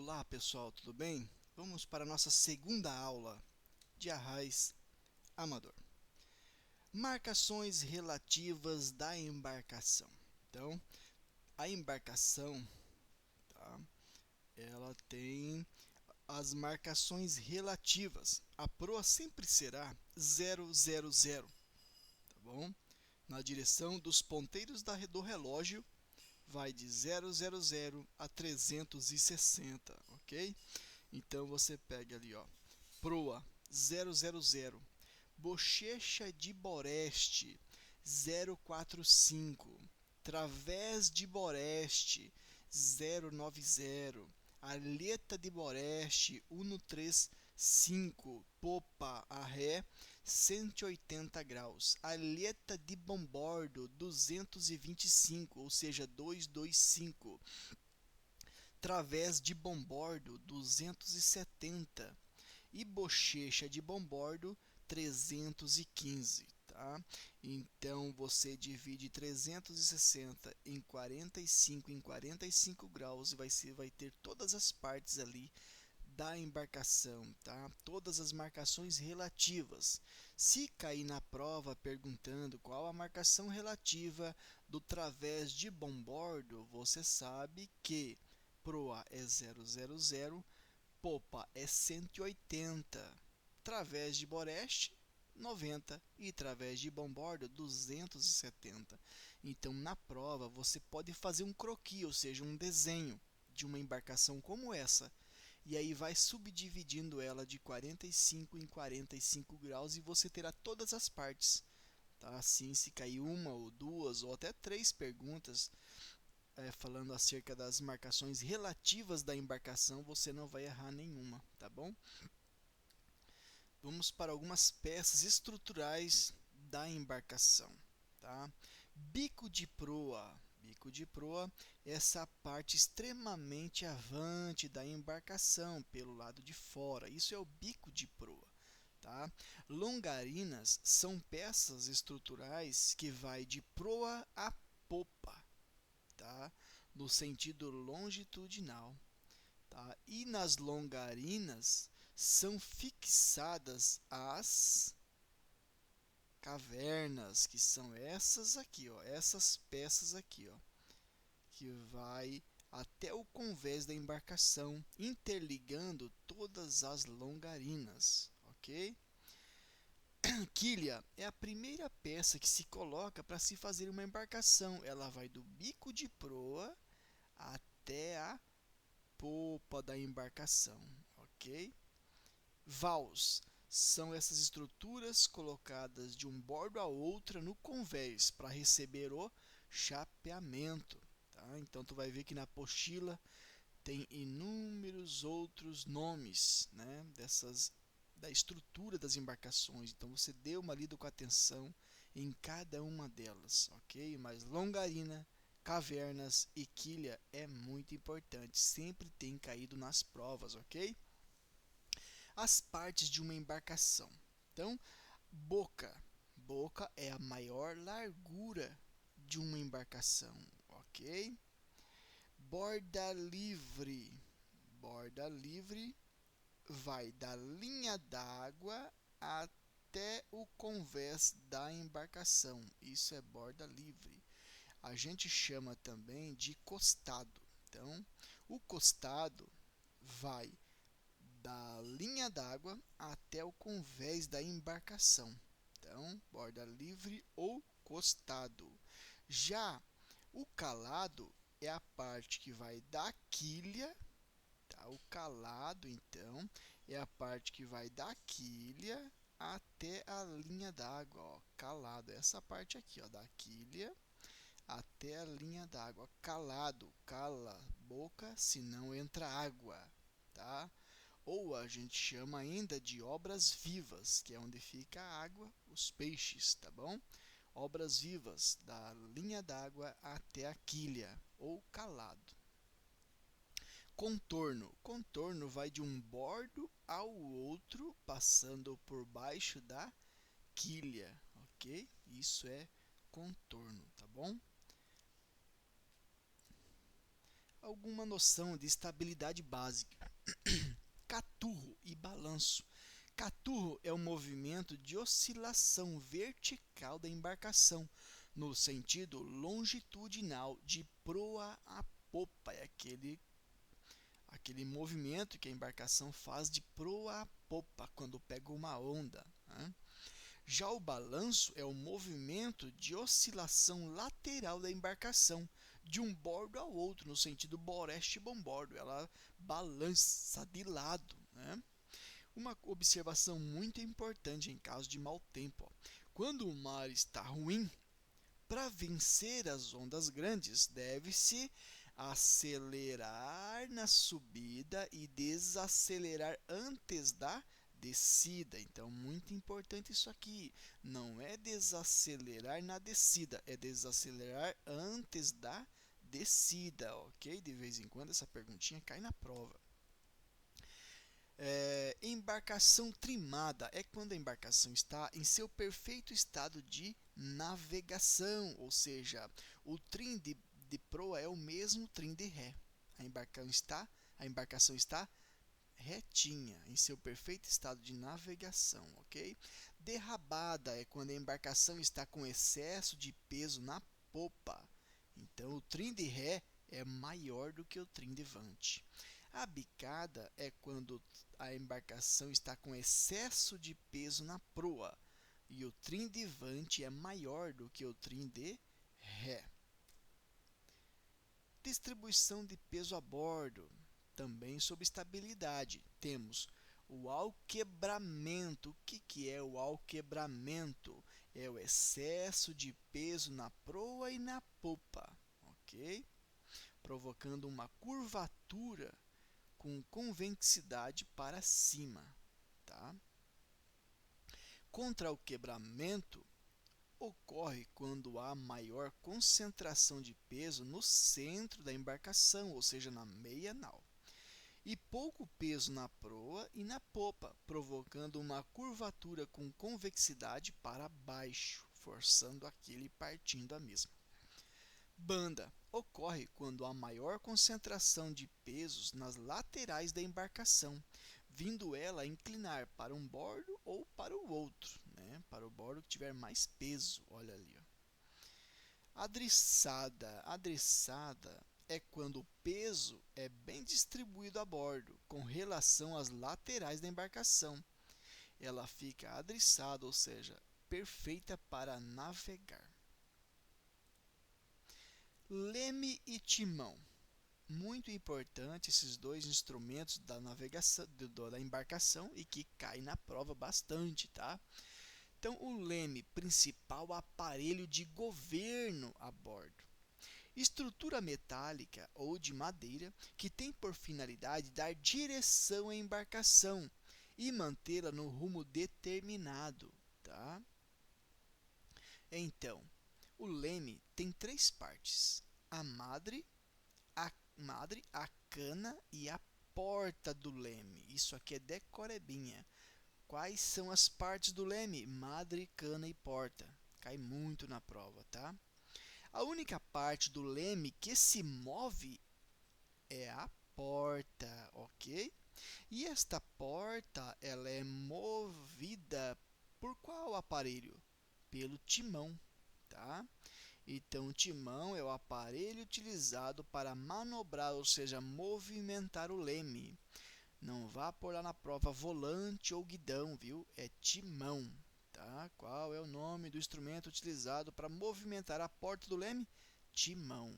Olá pessoal, tudo bem? Vamos para a nossa segunda aula de arraiz amador. Marcações relativas da embarcação. Então, a embarcação, tá? Ela tem as marcações relativas. A proa sempre será 000, tá bom? Na direção dos ponteiros do relógio, vai de 000 a 360, ok? Então você pega ali, ó, proa 000, bochecha de boreste 045, través de boreste 090, aleta de boreste 135, popa a ré 180 graus, aleta de bombordo 225, ou seja, 225, través de bombordo 270 e bochecha de bombordo 315, tá? Então você divide 360 em 45 graus e vai ter todas as partes ali da embarcação, tá? Todas as marcações relativas. Se cair na prova perguntando qual a marcação relativa do través de bombordo, você sabe que proa é 000, popa é 180, través de boreste 90 e través de bombordo 270. Então, na prova, você pode fazer um croquis, ou seja, um desenho de uma embarcação como essa. E aí vai subdividindo ela de 45 em 45 graus e você terá todas as partes. Tá? Assim, se cair uma ou duas ou até três perguntas falando acerca das marcações relativas da embarcação, você não vai errar nenhuma, tá bom? Vamos para algumas peças estruturais da embarcação, tá? Bico de proa. Bico de proa, essa parte extremamente avante da embarcação, pelo lado de fora. Isso é o bico de proa. Tá? Longarinas são peças estruturais que vai de proa a popa, tá? No sentido longitudinal. Tá? E nas longarinas são fixadas as cavernas, que são essas aqui, ó, essas peças aqui, ó, que vai até o convés da embarcação, interligando todas as longarinas, ok? Quilha é a primeira peça que se coloca para se fazer uma embarcação. Ela vai do bico de proa até a popa da embarcação, ok? Vaus são essas estruturas colocadas de um bordo a outra no convés para receber o chapeamento, tá? Então tu vai ver que na apostila tem inúmeros outros nomes, né, da estrutura das embarcações. Então você dê uma lida com atenção em cada uma delas, ok? Mas longarina, cavernas e quilha é muito importante, sempre tem caído nas provas, ok? As partes de uma embarcação. Então, boca. Boca é a maior largura de uma embarcação, ok? Borda livre. Borda livre vai da linha d'água até o convés da embarcação. Isso é borda livre. A gente chama também de costado. Então, o costado vai da linha d'água até o convés da embarcação. Então, borda livre ou costado. Já o calado é a parte que vai da quilha, tá? O calado, então, é a parte que vai da quilha até a linha d'água, ó, calado. Essa parte aqui, ó, da quilha até a linha d'água. Calado, cala boca, senão entra água, tá? Ou a gente chama ainda de obras vivas, que é onde fica a água, os peixes, tá bom? Obras vivas, da linha d'água até a quilha, ou calado. Contorno. Contorno vai de um bordo ao outro, passando por baixo da quilha, ok? Isso é contorno, tá bom? alguma noção de estabilidade básica. Caturro e balanço. Caturro é um movimento de oscilação vertical da embarcação, no sentido longitudinal de proa a popa. É aquele movimento que a embarcação faz de proa a popa quando pega uma onda, né? Já o balanço é o movimento de oscilação lateral da embarcação, de um bordo ao outro, no sentido boreste-bombordo. Ela balança de lado, né? Uma observação muito importante em caso de mau tempo. Ó. Quando o mar está ruim, para vencer as ondas grandes, deve-se acelerar na subida e desacelerar antes da descida. Então, muito importante isso aqui. Não é desacelerar na descida, é desacelerar antes da descida, ok? De vez em quando essa perguntinha cai na prova. Embarcação trimada é quando a embarcação está em seu perfeito estado de navegação, ou seja, o trim de proa é o mesmo trim de ré. A embarcação está retinha, em seu perfeito estado de navegação, ok? Derrabada é quando a embarcação está com excesso de peso na popa. Então, o trim de ré é maior do que o trim de vante. A bicada é quando a embarcação está com excesso de peso na proa e o trim de vante é maior do que o trim de ré. Distribuição de peso a bordo. Também sobre estabilidade. Temos o alquebramento. O que é o alquebramento? É o excesso de peso na proa e na popa, ok? Provocando uma curvatura com convexidade para cima, tá? Contra o quebramento ocorre quando há maior concentração de peso no centro da embarcação, ou seja, na meia nau, e pouco peso na proa e na popa, provocando uma curvatura com convexidade para baixo, forçando aquele partindo a mesma. Banda ocorre quando há maior concentração de pesos nas laterais da embarcação, vindo ela a inclinar para um bordo ou para o outro, né? Para o bordo que tiver mais peso. Olha ali. Ó. Adressada é quando o peso é bem distribuído a bordo com relação às laterais da embarcação. Ela fica adressada, ou seja, perfeita para navegar. Leme e timão. Muito importante esses dois instrumentos da navegação, da embarcação e que caem na prova bastante, tá? Então, o leme, principal aparelho de governo a bordo. Estrutura metálica ou de madeira que tem por finalidade dar direção à embarcação e mantê-la no rumo determinado, tá? Então, o leme tem três partes: a madre, a cana e a porta do leme. Isso aqui é decorebinha. Quais são as partes do leme? Madre, cana e porta. Cai muito na prova, tá? A única parte do leme que se move é a porta, ok? E esta porta, ela é movida por qual aparelho? Pelo timão, tá? Então, o timão é o aparelho utilizado para manobrar, ou seja, movimentar o leme. Não vá por lá na prova volante ou guidão, viu? É timão, tá? Qual é o nome do instrumento utilizado para movimentar a porta do leme? Timão.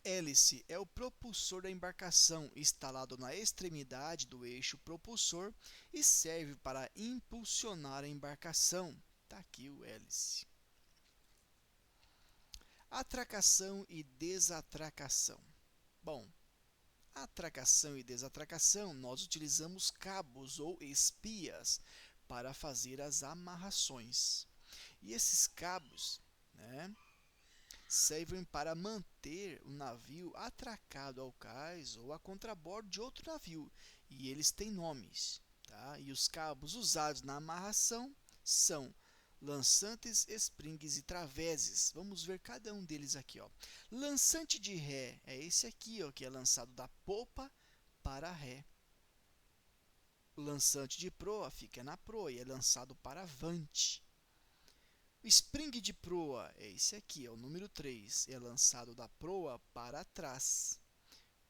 Hélice é o propulsor da embarcação, instalado na extremidade do eixo propulsor e serve para impulsionar a embarcação. Está aqui o hélice. Atracação e desatracação. Bom, atracação e desatracação, nós utilizamos cabos ou espias para fazer as amarrações. E esses cabos, né, servem para manter o navio atracado ao cais ou a contrabordo de outro navio, e eles têm nomes, tá? E os cabos usados na amarração são lançantes, springs e traveses. Vamos ver cada um deles aqui, ó. Lançante de ré é esse aqui, ó, que é lançado da popa para ré. O lançante de proa fica na proa e é lançado para avante. O spring de proa é esse aqui, é o número 3, é lançado da proa para trás.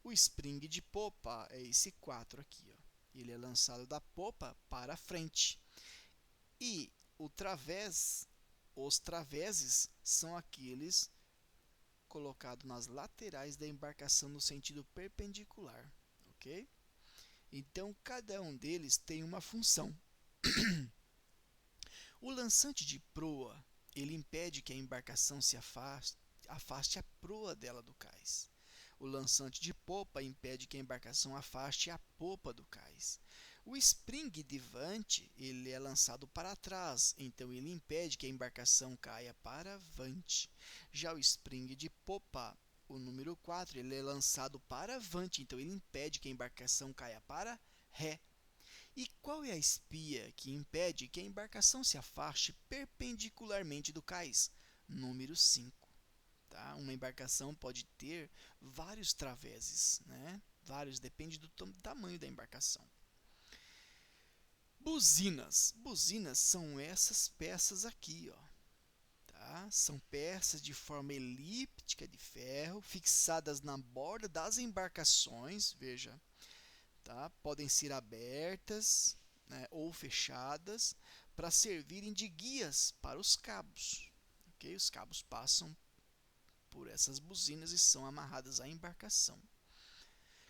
O spring de popa é esse 4 aqui, ó. Ele é lançado da popa para frente. E os traveses são aqueles colocados nas laterais da embarcação no sentido perpendicular, ok? Então, cada um deles tem uma função. O lançante de proa, ele impede que a embarcação se afaste a proa dela do cais. O lançante de popa impede que a embarcação afaste a popa do cais. O spring de vante, ele é lançado para trás, então ele impede que a embarcação caia para avante. Já o spring de popa, o número 4, ele é lançado para avante, então ele impede que a embarcação caia para ré. E qual é a espia que impede que a embarcação se afaste perpendicularmente do cais? Número 5. Tá? Uma embarcação pode ter vários traveses, né? Vários, depende do tamanho da embarcação. Buzinas. Buzinas são essas peças aqui, ó. Tá? São peças de forma elíptica de ferro, fixadas na borda das embarcações, veja. Tá? Podem ser abertas, né, ou fechadas para servirem de guias para os cabos. Okay? Os cabos passam por essas buzinas e são amarradas à embarcação.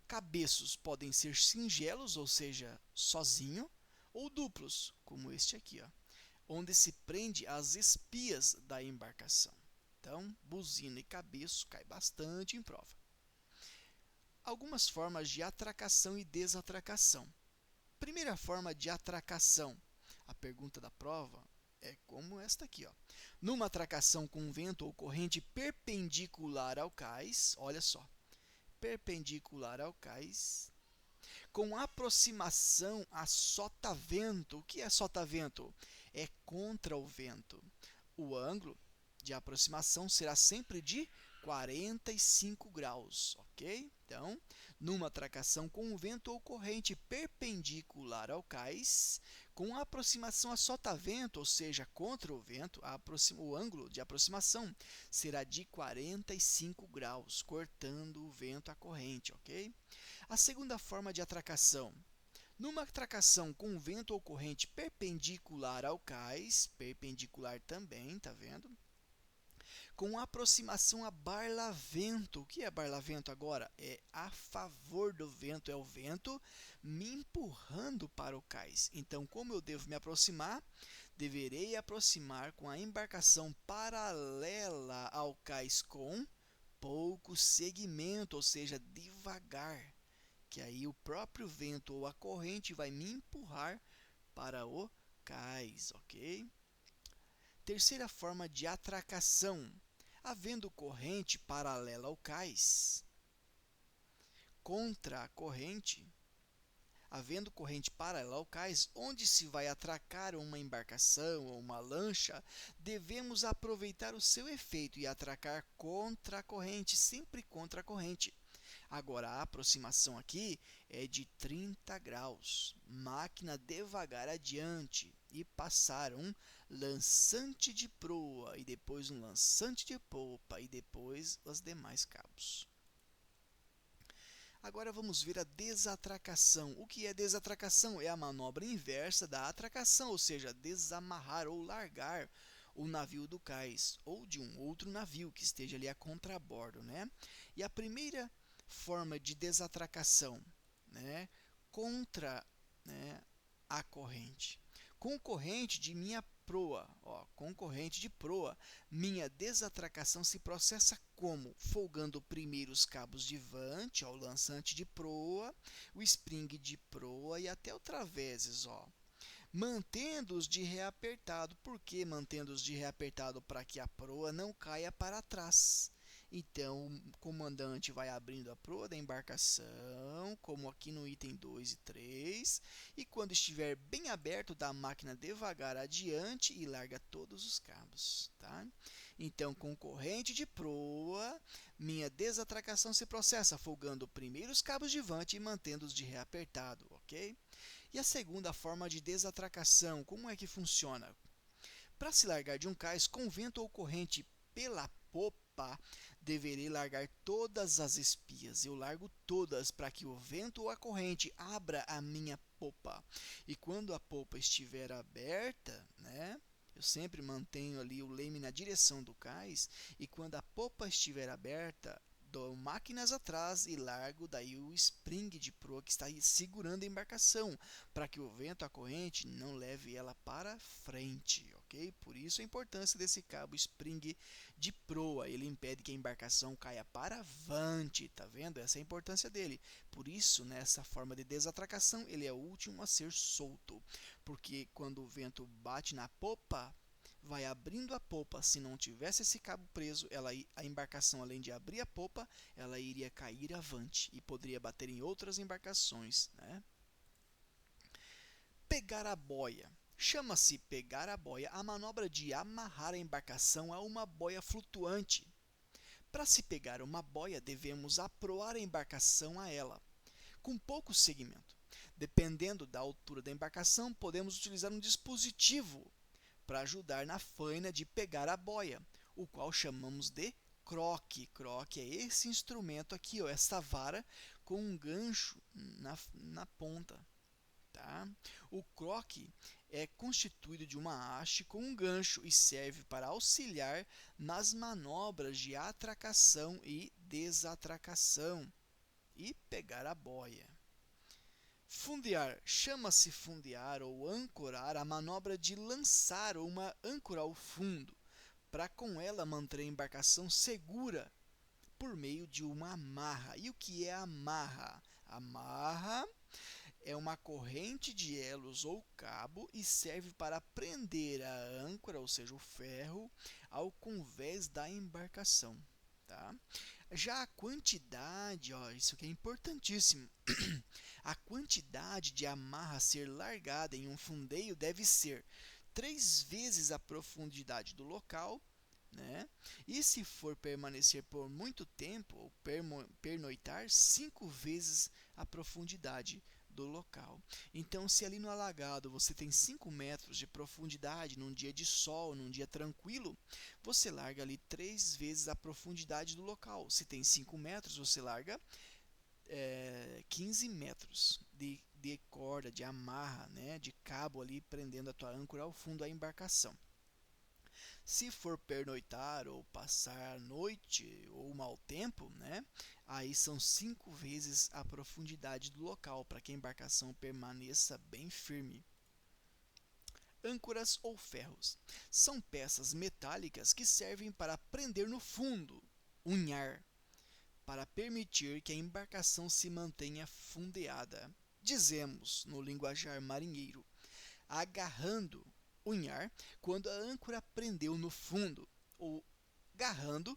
Cabeços podem ser singelos, ou seja, sozinho, ou duplos, como este aqui, ó, onde se prende as espias da embarcação. Então, buzina e cabeço cai bastante em prova. Algumas formas de atracação e desatracação. Primeira forma de atracação. A pergunta da prova é como esta aqui, ó. Numa atracação com vento ou corrente perpendicular ao cais, olha só, perpendicular ao cais, com aproximação a sotavento. O que é sotavento? É contra o vento. O ângulo de aproximação será sempre de 45 graus, ok? Então, numa atracação com vento ou corrente perpendicular ao cais, com aproximação a sotavento, ou seja, contra o vento, o ângulo de aproximação será de 45 graus, cortando o vento à corrente, ok? A segunda forma de atracação. Numa atracação com vento ou corrente perpendicular ao cais, perpendicular também, tá vendo? Com aproximação a barlavento. O que é barlavento agora? É a favor do vento, é o vento me empurrando para o cais. Então, como eu devo me aproximar? Deverei aproximar com a embarcação paralela ao cais com pouco segmento, ou seja, devagar, que aí o próprio vento ou a corrente vai me empurrar para o cais, ok? Terceira forma de atracação. Havendo corrente paralela ao cais, contra a corrente, havendo corrente paralela ao cais, onde se vai atracar uma embarcação ou uma lancha, devemos aproveitar o seu efeito e atracar contra a corrente, sempre contra a corrente. Agora, a aproximação aqui é de 30 graus. Máquina devagar adiante e passar um lançante de proa e depois um lançante de popa e depois os demais cabos. Agora vamos ver a desatracação. O que é desatracação? É a manobra inversa da atracação, ou seja, desamarrar ou largar o navio do cais ou de um outro navio que esteja ali a contrabordo, né? E a primeira forma de desatracação, né, contra, né, a corrente. Com corrente de minha proa, ó, com corrente de proa, minha desatracação se processa como? Folgando primeiro os cabos de vante, ó, o lançante de proa, o spring de proa e até o traveses, ó. Mantendo-os de ré apertado. Por que mantendo-os de ré apertado? Para que a proa não caia para trás. Então, o comandante vai abrindo a proa da embarcação, como aqui no item 2 e 3, e quando estiver bem aberto, dá a máquina devagar adiante e larga todos os cabos, tá? Então, com corrente de proa, minha desatracação se processa, folgando primeiro os cabos de vante e mantendo-os de ré apertado, ok? E a segunda forma de desatracação, como é que funciona? Para se largar de um cais com vento ou corrente pela popa, deverei largar todas as espias. Eu largo todas para que o vento ou a corrente abra a minha popa. E quando a popa estiver aberta, né? Eu sempre mantenho ali o leme na direção do cais. E quando a popa estiver aberta, dou máquinas atrás e largo daí o spring de proa que está aí segurando a embarcação, para que o vento, a corrente, não leve ela para frente, ok? Por isso a importância desse cabo spring de proa, ele impede que a embarcação caia para avante, tá vendo? Essa é a importância dele. Por isso, nessa forma de desatracação, ele é o último a ser solto, porque quando o vento bate na popa, vai abrindo a popa. Se não tivesse esse cabo preso, a embarcação, além de abrir a popa, ela iria cair avante e poderia bater em outras embarcações, né? Pegar a boia. Chama-se pegar a boia a manobra de amarrar a embarcação a uma boia flutuante. Para se pegar uma boia, devemos aproar a embarcação a ela, com pouco segmento. Dependendo da altura da embarcação, podemos utilizar um dispositivo para ajudar na faina de pegar a boia, o qual chamamos de croque. Croque é esse instrumento aqui, ó, essa vara com um gancho na ponta. Tá? O croque é constituído de uma haste com um gancho e serve para auxiliar nas manobras de atracação e desatracação e pegar a boia. Fundear. Chama-se fundear ou ancorar a manobra de lançar uma âncora ao fundo, para com ela manter a embarcação segura por meio de uma amarra. E o que é amarra? Amarra é uma corrente de elos ou cabo e serve para prender a âncora, ou seja, o ferro, ao convés da embarcação. Tá? Já a quantidade, ó, isso aqui é importantíssimo. A quantidade de amarra a ser largada em um fundeio deve ser 3 vezes a profundidade do local, né? E se for permanecer por muito tempo ou pernoitar, 5 vezes a profundidade do local. Então, se ali no alagado você tem 5 metros de profundidade num dia de sol, num dia tranquilo, você larga ali 3 vezes a profundidade do local. Se tem 5 metros, você larga 15 metros de corda, de amarra, né, de cabo ali prendendo a tua âncora ao fundo da embarcação. Se for pernoitar ou passar a noite ou mau tempo, né, aí são 5 vezes a profundidade do local para que a embarcação permaneça bem firme. Âncoras ou ferros são peças metálicas que servem para prender no fundo, unhar, para permitir que a embarcação se mantenha fundeada. Dizemos, no linguajar marinheiro, agarrando, unhar, quando a âncora prendeu no fundo, ou garrando,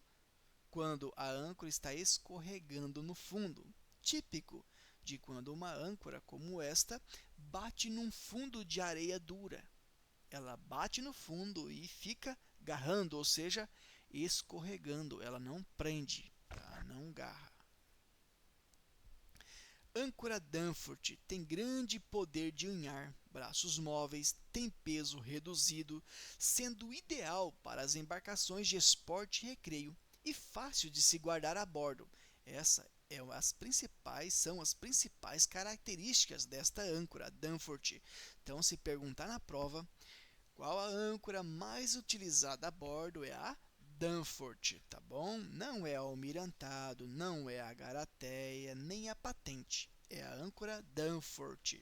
quando a âncora está escorregando no fundo, típico de quando uma âncora como esta bate num fundo de areia dura. Ela bate no fundo e fica garrando, ou seja, escorregando. Ela não prende, tá? Não garra. Âncora Danforth tem grande poder de unhar, braços móveis, tem peso reduzido, sendo ideal para as embarcações de esporte e recreio e fácil de se guardar a bordo. São as principais características desta âncora Danforth. Então, se perguntar na prova, qual a âncora mais utilizada a bordo é a Danforth, tá bom? Não é a Almirantado, não é a Garateia, nem a Patente. É a âncora Danforth.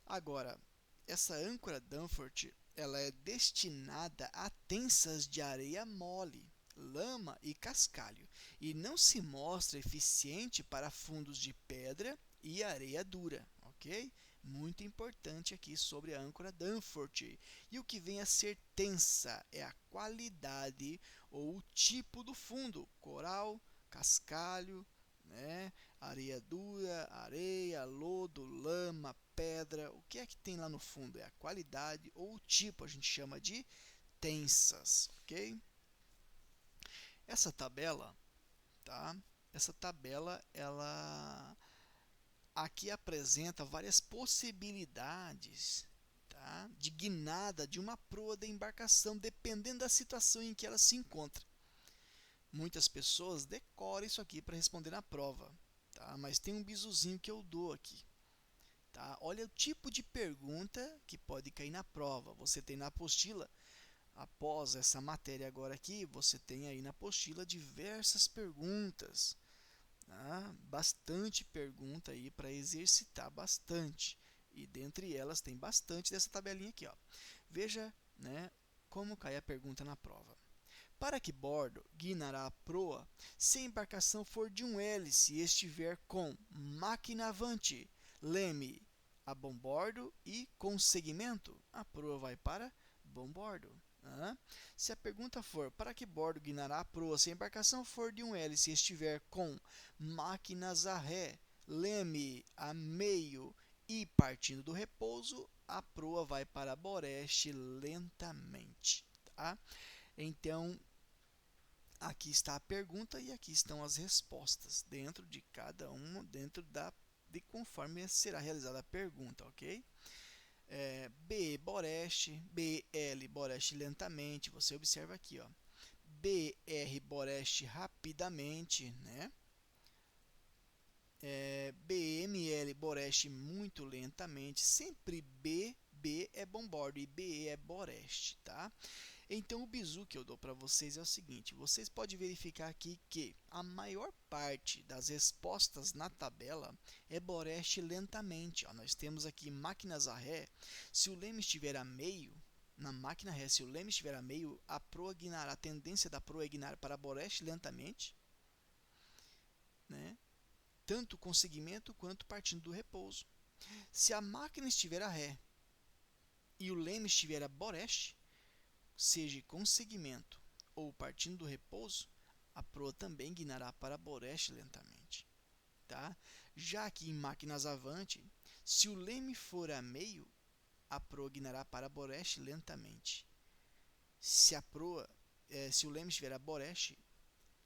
Agora, essa âncora Danforth, ela é destinada a tensas de areia mole, lama e cascalho, e não se mostra eficiente para fundos de pedra e areia dura, ok? Muito importante aqui sobre a âncora Danforth. E o que vem a ser tensa é a qualidade ou o tipo do fundo, coral, cascalho, né? Areia dura, areia, lodo, lama, pedra. O que é que tem lá no fundo? É a qualidade ou o tipo, a gente chama de tensas, ok? Essa tabela, tá? Essa tabela, ela aqui apresenta várias possibilidades, tá, de guinada de uma proa da embarcação, dependendo da situação em que ela se encontra. Muitas pessoas decoram isso aqui para responder na prova, tá? Mas tem um bisuzinho que eu dou aqui. Tá? Olha o tipo de pergunta que pode cair na prova. Você tem na apostila, após essa matéria agora aqui, você tem aí na apostila diversas perguntas. Bastante pergunta aí para exercitar bastante. E dentre elas tem bastante dessa tabelinha aqui. Ó. Veja, né, como cai a pergunta na prova. Para que bordo guinará a proa se a embarcação for de um hélice e estiver com máquina avante, leme a bombordo e com segmento? A proa vai para bombordo. Se a pergunta for para que bordo guinará a proa se a embarcação for de um hélice e estiver com máquinas a ré, leme a meio e partindo do repouso, a proa vai para boreste lentamente. Tá? Então, aqui está a pergunta e aqui estão as respostas dentro de cada uma, de conforme será realizada a pergunta, ok? B, Boreste, BL, Boreste lentamente, você observa aqui, ó. BR, Boreste rapidamente, né? BML, Boreste muito lentamente, sempre B é bombordo e BE é Boreste, tá? Então, o bizu que eu dou para vocês é o seguinte, vocês podem verificar aqui que a maior parte das respostas na tabela é Boreste lentamente. Ó, nós temos aqui máquinas a ré, se o leme estiver a meio, na máquina ré, se o leme estiver a meio, a proa guinará, a tendência da proa é guinar para Boreste lentamente, né? Tanto com segmento quanto partindo do repouso. Se a máquina estiver a ré e o leme estiver a Boreste, seja com segmento ou partindo do repouso, a proa também guinará para Boreste lentamente. Tá? Já que em máquinas avante, se o leme for a meio, a proa guinará para Boreste lentamente. Se o leme estiver a Boreste,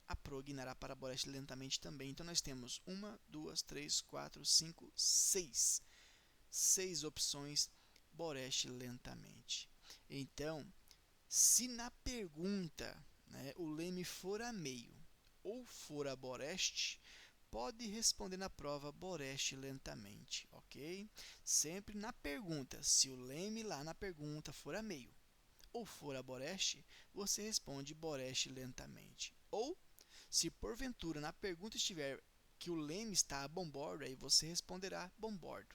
a proa guinará para Boreste lentamente também. Então, nós temos 1, 2, 3, 4, 5, 6. 6 opções Boreste lentamente. Então, se na pergunta, né, o leme for a meio ou for a Boreste, pode responder na prova Boreste lentamente, ok? Sempre na pergunta, se o leme lá na pergunta for a meio ou for a Boreste, você responde Boreste lentamente. Ou, se porventura na pergunta estiver que o leme está a bombordo, aí você responderá bombordo,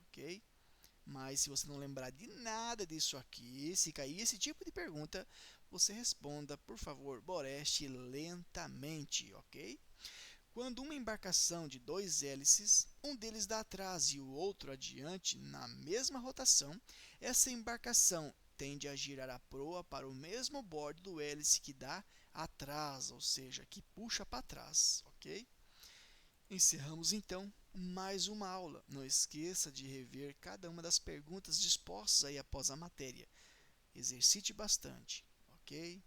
ok? Mas se você não lembrar de nada disso aqui, se cair esse tipo de pergunta, você responda, por favor, Boreste lentamente, ok? Quando uma embarcação de dois hélices, um deles dá atrás e o outro adiante na mesma rotação, essa embarcação tende a girar a proa para o mesmo bordo do hélice que dá atrás, ou seja, que puxa para trás, ok? Encerramos então mais uma aula. Não esqueça de rever cada uma das perguntas dispostas aí após a matéria. Exercite bastante, ok?